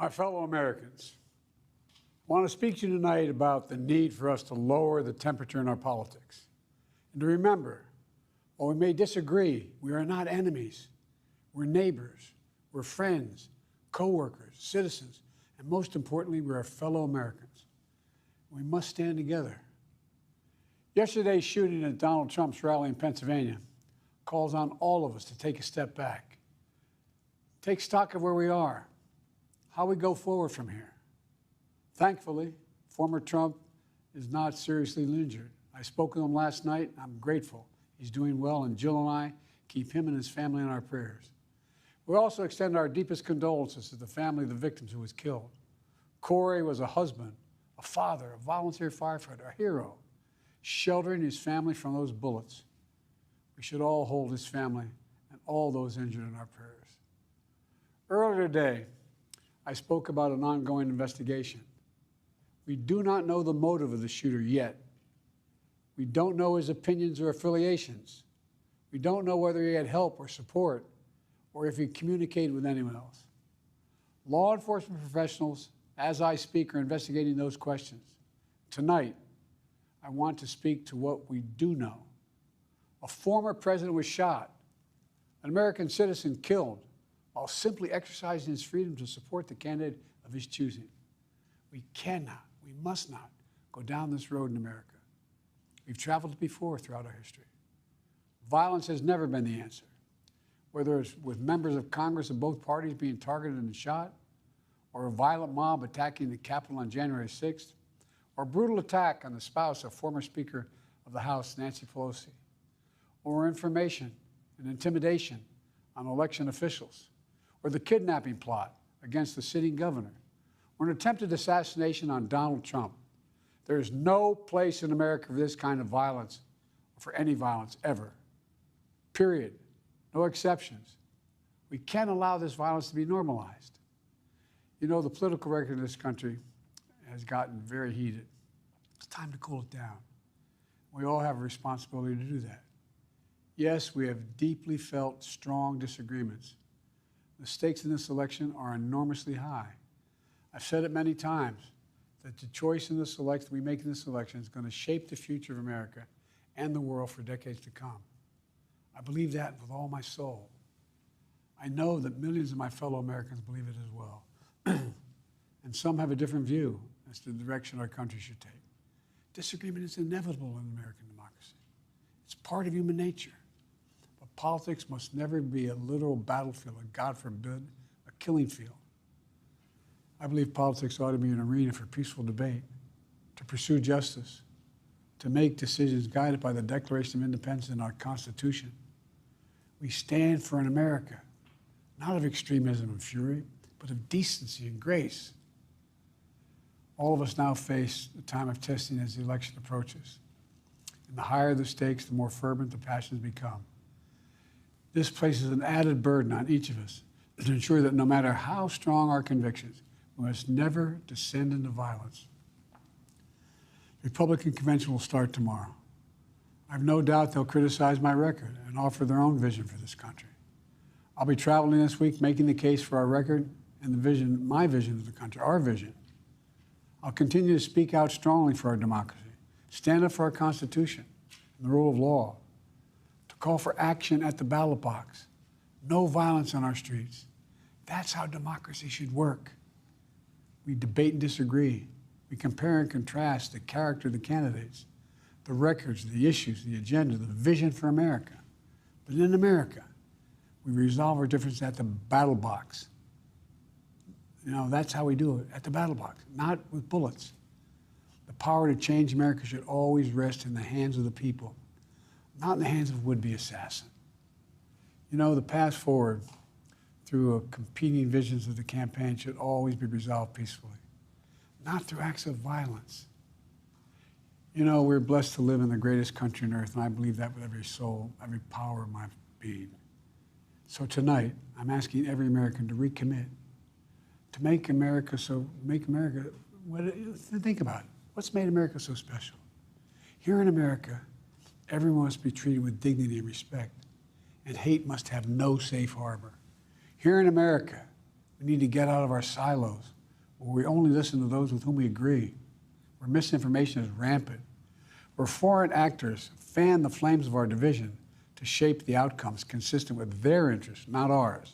My fellow Americans, I want to speak to you tonight about the need for us to lower the temperature in our politics. And to remember, while we may disagree, we are not enemies. We're neighbors, we're friends, co-workers, citizens, and most importantly, we're our fellow Americans. We must stand together. Yesterday's shooting at Donald Trump's rally in Pennsylvania calls on all of us to take a step back, take stock of where we are, how we go forward from here. Thankfully, former Trump is not seriously injured. I spoke with him last night. I'm grateful. He's doing well, and Jill and I keep him and his family in our prayers. We also extend our deepest condolences to the family of the victims who was killed. Corey was a husband, a father, a volunteer firefighter, a hero, sheltering his family from those bullets. We should all hold his family and all those injured in our prayers. Earlier today, I spoke about an ongoing investigation. We do not know the motive of the shooter yet. We don't know his opinions or affiliations. We don't know whether he had help or support or if he communicated with anyone else. Law enforcement professionals, as I speak, are investigating those questions. Tonight, I want to speak to what we do know. A former president was shot, an American citizen killed, while simply exercising his freedom to support the candidate of his choosing. We cannot, we must not go down this road in America. We've traveled before throughout our history. Violence has never been the answer, whether it's with members of Congress of both parties being targeted and shot, or a violent mob attacking the Capitol on January 6th, or a brutal attack on the spouse of former Speaker of the House, Nancy Pelosi, or information and intimidation on election officials, or the kidnapping plot against the sitting governor, or an attempted assassination on Donald Trump. There is no place in America for this kind of violence, or for any violence ever. Period. No exceptions. We can't allow this violence to be normalized. You know, the political record in this country has gotten very heated. It's time to cool it down. We all have a responsibility to do that. Yes, we have deeply felt strong disagreements. The stakes in this election are enormously high. I've said it many times that the choice in this election we make in this election is going to shape the future of America and the world for decades to come. I believe that with all my soul. I know that millions of my fellow Americans believe it as well. And some have a different view as to the direction our country should take. Disagreement is inevitable in American democracy. It's part of human nature. But politics must never be a literal battlefield, and God forbid, a killing field. I believe politics ought to be an arena for peaceful debate, to pursue justice, to make decisions guided by the Declaration of Independence and our Constitution. We stand for an America, not of extremism and fury, but of decency and grace. All of us now face the time of testing as the election approaches. And the higher the stakes, the more fervent the passions become. This places an added burden on each of us to ensure that no matter how strong our convictions, we must never descend into violence. The Republican convention will start tomorrow. I have no doubt they'll criticize my record and offer their own vision for this country. I'll be traveling this week making the case for our record and the vision, my vision of the country, our vision. I'll continue to speak out strongly for our democracy, stand up for our Constitution and the rule of law, to call for action at the ballot box, no violence on our streets. That's how democracy should work. We debate and disagree. We compare and contrast the character of the candidates, the records, the issues, the agenda, the vision for America. But in America, we resolve our differences at the battle box. You know, that's how we do it, at the battle box, not with bullets. The power to change America should always rest in the hands of the people, not in the hands of a would-be assassin. You know, the path forward through competing visions of the campaign should always be resolved peacefully, not through acts of violence. You know, we're blessed to live in the greatest country on earth, and I believe that with every soul, every power of my being. So tonight, I'm asking every American to recommit, to think about it. What's made America so special? Here in America, everyone must be treated with dignity and respect, and hate must have no safe harbor. Here in America, we need to get out of our silos where we only listen to those with whom we agree, where misinformation is rampant, where foreign actors fan the flames of our division to shape the outcomes consistent with their interests, not ours.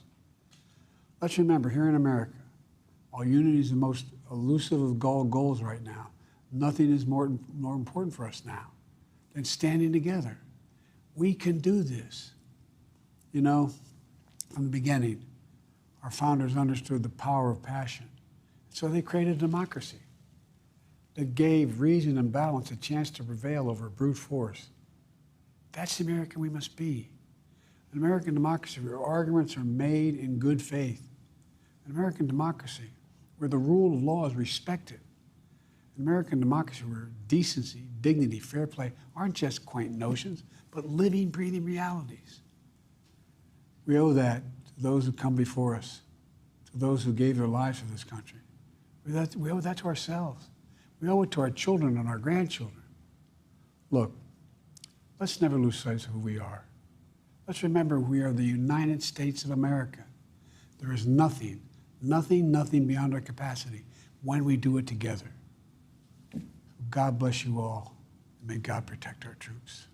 Let's remember, here in America, while unity is the most elusive of goals right now, nothing is more important for us now than standing together. We can do this. You know, from the beginning, our founders understood the power of passion. So they created a democracy that gave reason and balance a chance to prevail over brute force. That's the American we must be. An American democracy where arguments are made in good faith. An American democracy where the rule of law is respected. An American democracy where decency, dignity, fair play aren't just quaint notions, but living, breathing realities. We owe that to those who come before us, to those who gave their lives for this country. We owe that to ourselves. We owe it to our children and our grandchildren. Look, let's never lose sight of who we are. Let's remember we are the United States of America. There is nothing beyond our capacity when we do it together. God bless you all, and may God protect our troops.